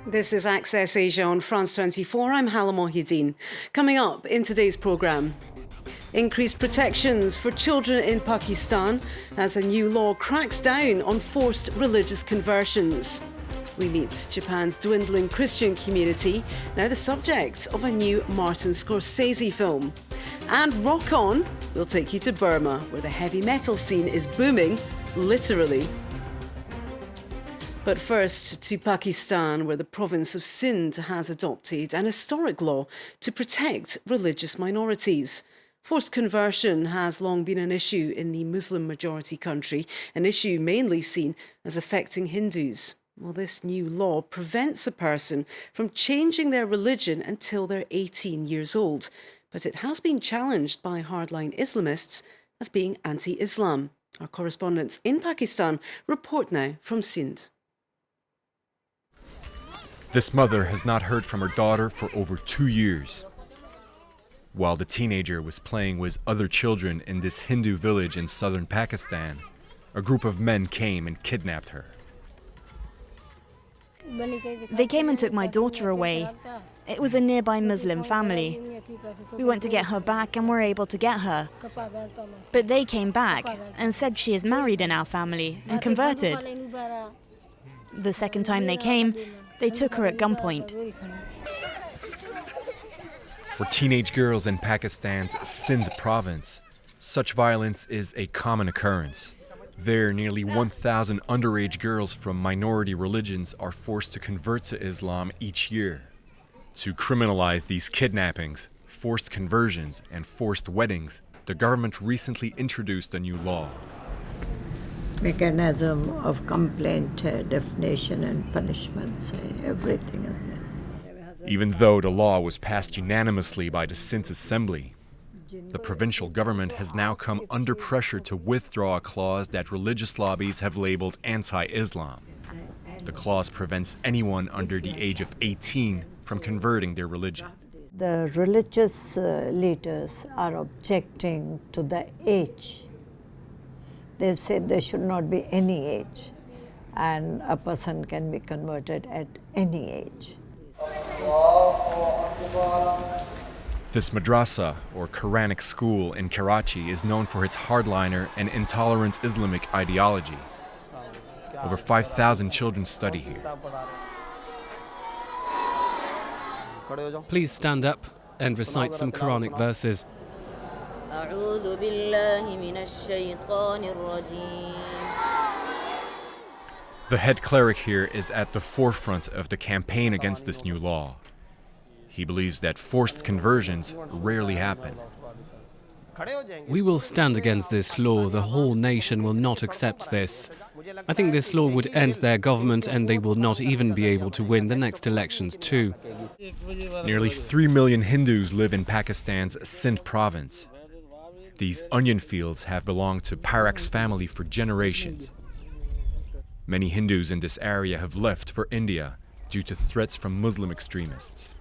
This is Access Asia on France 24. I'm Hala Mohideen. Coming up in today's programme, increased protections for children in Pakistan as a new law cracks down on forced religious conversions. We meet Japan's dwindling Christian community, now the subject of a new Martin Scorsese film. And Rock On, we'll take you to Burma, where the heavy metal scene is booming, literally. But first to Pakistan, where the province of Sindh has adopted an historic law to protect religious minorities. Forced conversion has long been an issue in the Muslim-majority country, an issue mainly seen as affecting Hindus. Well, this new law prevents a person from changing their religion until they're 18 years old, but it has been challenged by hardline Islamists as being anti-Islam. Our correspondents in Pakistan report now from Sindh. This mother has not heard from her daughter for over 2 years. While the teenager was playing with other children in this Hindu village in southern Pakistan, a group of men came and kidnapped her. They came and took my daughter away. It was a nearby Muslim family. We went to get her back and were able to get her. But they came back and said she is married in our family and converted. The second time they came, they took her at gunpoint. For teenage girls in Pakistan's Sindh province, such violence is a common occurrence. There, nearly 1,000 underage girls from minority religions are forced to convert to Islam each year. To criminalize these kidnappings, forced conversions, and forced weddings, the government recently introduced a new law. Mechanism of complaint, definition and punishments, everything is there. Even though the law was passed unanimously by the Sindh Assembly, the provincial government has now come under pressure to withdraw a clause that religious lobbies have labeled anti-Islam. The clause prevents anyone under the age of 18 from converting their religion. The religious leaders are objecting to the age. They say there should not be any age, and a person can be converted at any age. This madrasa, or Quranic school in Karachi, is known for its hardliner and intolerant Islamic ideology. Over 5,000 children study here. Please stand up and recite some Quranic verses. The head cleric here is at the forefront of the campaign against this new law. He believes that forced conversions rarely happen. We will stand against this law. The whole nation will not accept this. I think this law would end their government and they will not even be able to win the next elections too. Nearly 3 million Hindus live in Pakistan's Sindh province. These onion fields have belonged to Parek's family for generations. Many Hindus in this area have left for India due to threats from Muslim extremists.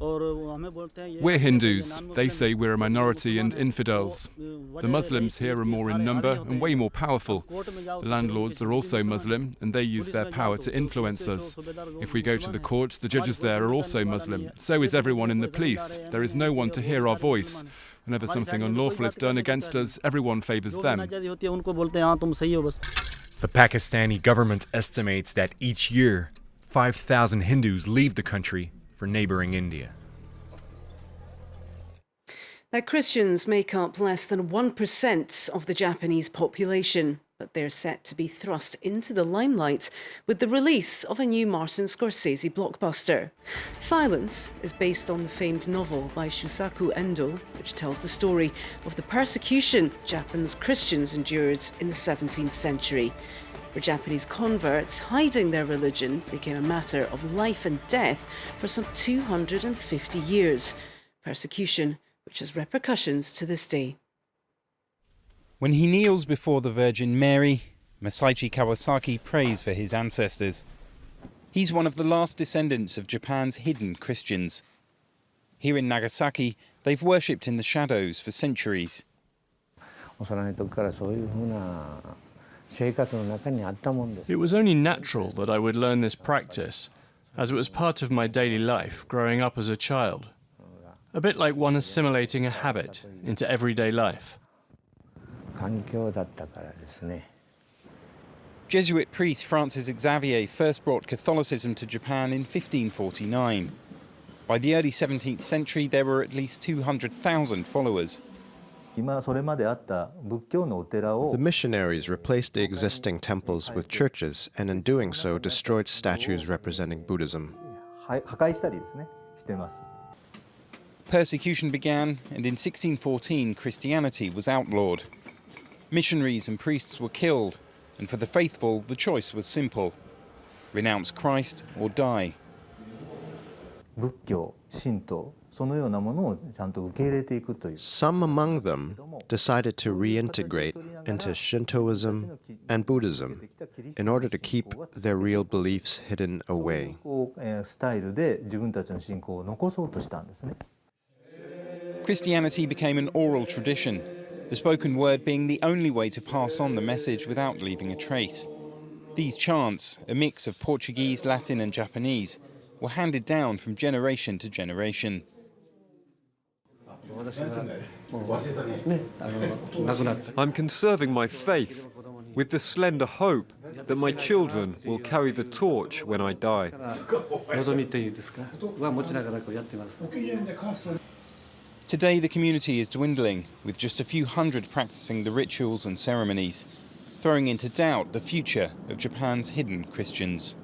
We're Hindus. They say we're a minority and infidels. The Muslims here are more in number and way more powerful. The landlords are also Muslim and they use their power to influence us. If we go to the courts, the judges there are also Muslim. So is everyone in the police. There is no one to hear our voice. Whenever something unlawful is done against us, everyone favors them. The Pakistani government estimates that each year, 5,000 Hindus leave the country for neighboring India. Now, Christians make up less than 1% of the Japanese population, but they're set to be thrust into the limelight with the release of a new Martin Scorsese blockbuster. Silence is based on the famed novel by Shusaku Endo, which tells the story of the persecution Japan's Christians endured in the 17th century. For Japanese converts, hiding their religion became a matter of life and death for some 250 years. Persecution which has repercussions to this day. When he kneels before the Virgin Mary, Masaichi Kawasaki prays for his ancestors. He's one of the last descendants of Japan's hidden Christians. Here in Nagasaki, they've worshipped in the shadows for centuries. It was only natural that I would learn this practice, as it was part of my daily life growing up as a child. A bit like one assimilating a habit into everyday life. Jesuit priest Francis Xavier first brought Catholicism to Japan in 1549. By the early 17th century, there were at least 200,000 followers. The missionaries replaced the existing temples with churches, and in doing so destroyed statues representing Buddhism. Persecution began, and in 1614 Christianity was outlawed. Missionaries and priests were killed, and for the faithful the choice was simple: renounce Christ or die. Some among them decided to reintegrate into Shintoism and Buddhism in order to keep their real beliefs hidden away. Christianity became an oral tradition, the spoken word being the only way to pass on the message without leaving a trace. These chants, a mix of Portuguese, Latin and Japanese, were handed down from generation to generation. I'm conserving my faith with the slender hope that my children will carry the torch when I die. Today the community is dwindling, with just a few hundred practicing the rituals and ceremonies, throwing into doubt the future of Japan's hidden Christians.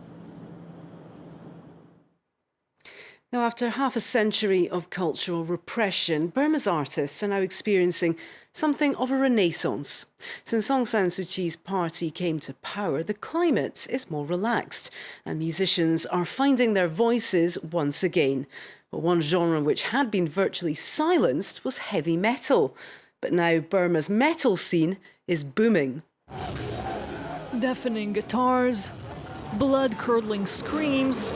Now, after half a century of cultural repression, Burma's artists are now experiencing something of a renaissance. Since Aung San Suu Kyi's party came to power, the climate is more relaxed, and musicians are finding their voices once again. But one genre which had been virtually silenced was heavy metal. But now Burma's metal scene is booming. Deafening guitars, blood-curdling screams,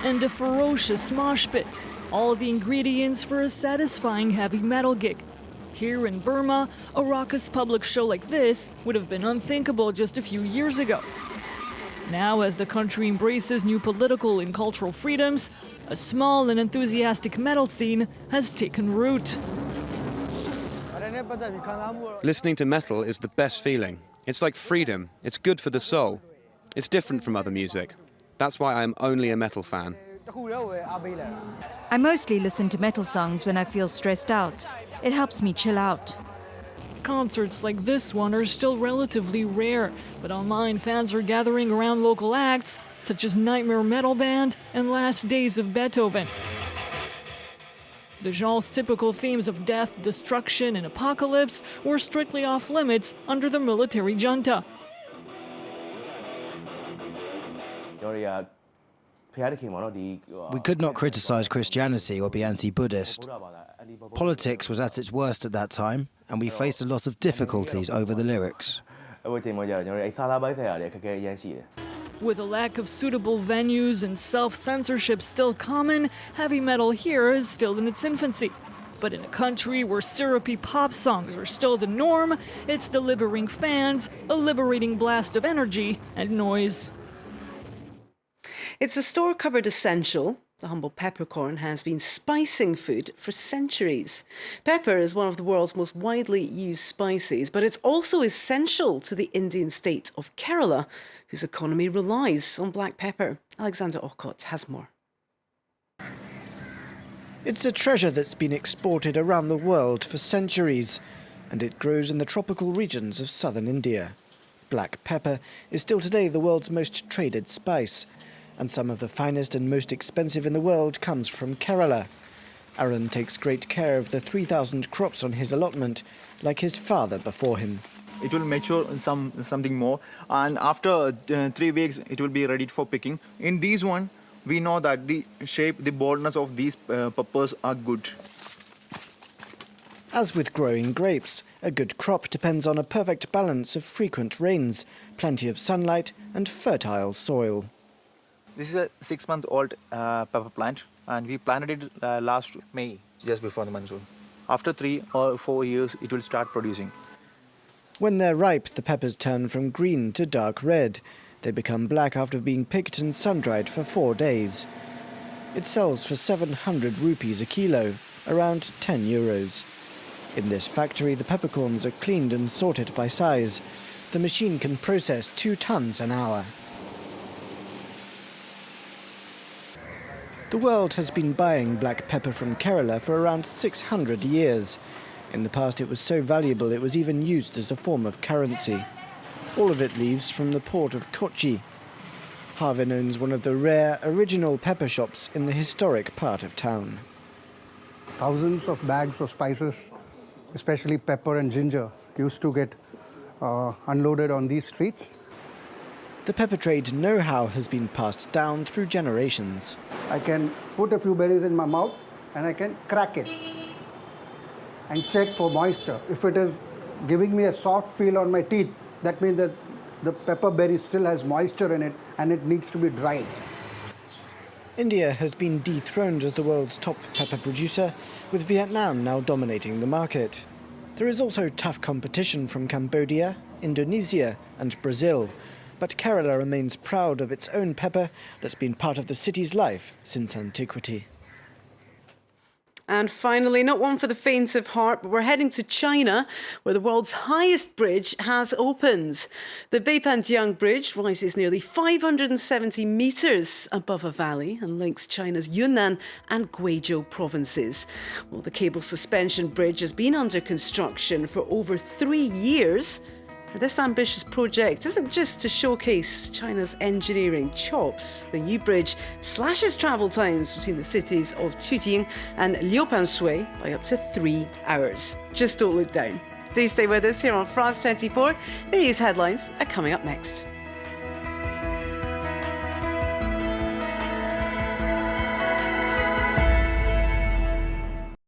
and a ferocious mosh pit. All the ingredients for a satisfying heavy metal gig. Here in Burma, a raucous public show like this would have been unthinkable just a few years ago. Now, as the country embraces new political and cultural freedoms, a small and enthusiastic metal scene has taken root. Listening to metal is the best feeling. It's like freedom. It's good for the soul. It's different from other music. That's why I'm only a metal fan. I mostly listen to metal songs when I feel stressed out. It helps me chill out. Concerts like this one are still relatively rare, but online fans are gathering around local acts such as Nightmare Metal Band and Last Days of Beethoven. The genre's typical themes of death, destruction, and apocalypse were strictly off limits under the military junta. We could not criticize Christianity or be anti-Buddhist. Politics was at its worst at that time, and we faced a lot of difficulties over the lyrics. With a lack of suitable venues and self-censorship still common, heavy metal here is still in its infancy. But in a country where syrupy pop songs are still the norm, it's delivering fans a liberating blast of energy and noise. It's a store-cupboard essential. The humble peppercorn has been spicing food for centuries. Pepper is one of the world's most widely used spices, but it's also essential to the Indian state of Kerala, whose economy relies on black pepper. Alexander Okot has more. It's a treasure that's been exported around the world for centuries, and it grows in the tropical regions of southern India. Black pepper is still today the world's most traded spice, and some of the finest and most expensive in the world comes from Kerala. Aaron takes great care of the 3,000 crops on his allotment, like his father before him. It will mature something more, and after 3 weeks it will be ready for picking. In these one, we know that the shape, the boldness of these peppers are good. As with growing grapes, a good crop depends on a perfect balance of frequent rains, plenty of sunlight and fertile soil. This is a 6-month-old pepper plant, and we planted it last May, just before the monsoon. After 3 or 4 years, it will start producing. When they're ripe, the peppers turn from green to dark red. They become black after being picked and sun-dried for 4 days. It sells for 700 rupees a kilo, around 10 euros. In this factory, the peppercorns are cleaned and sorted by size. The machine can process 2 tons an hour. The world has been buying black pepper from Kerala for around 600 years. In the past, it was so valuable it was even used as a form of currency. All of it leaves from the port of Kochi. Harvin owns one of the rare, original pepper shops in the historic part of town. Thousands of bags of spices, especially pepper and ginger, used to get unloaded on these streets. The pepper trade know-how has been passed down through generations. I can put a few berries in my mouth and I can crack it and check for moisture. If it is giving me a soft feel on my teeth, that means that the pepper berry still has moisture in it and it needs to be dried. India has been dethroned as the world's top pepper producer, with Vietnam now dominating the market. There is also tough competition from Cambodia, Indonesia and Brazil, but Kerala remains proud of its own pepper that's been part of the city's life since antiquity. And finally, not one for the faint of heart, but we're heading to China, where the world's highest bridge has opened. The Beipanjiang Bridge rises nearly 570 metres above a valley and links China's Yunnan and Guizhou provinces. Well, the cable suspension bridge has been under construction for over 3 years. This ambitious project isn't just to showcase China's engineering chops. The new bridge slashes travel times between the cities of Tujing and Liupanshui by up to 3 hours. Just don't look down. Do stay with us here on France 24. The news headlines are coming up next.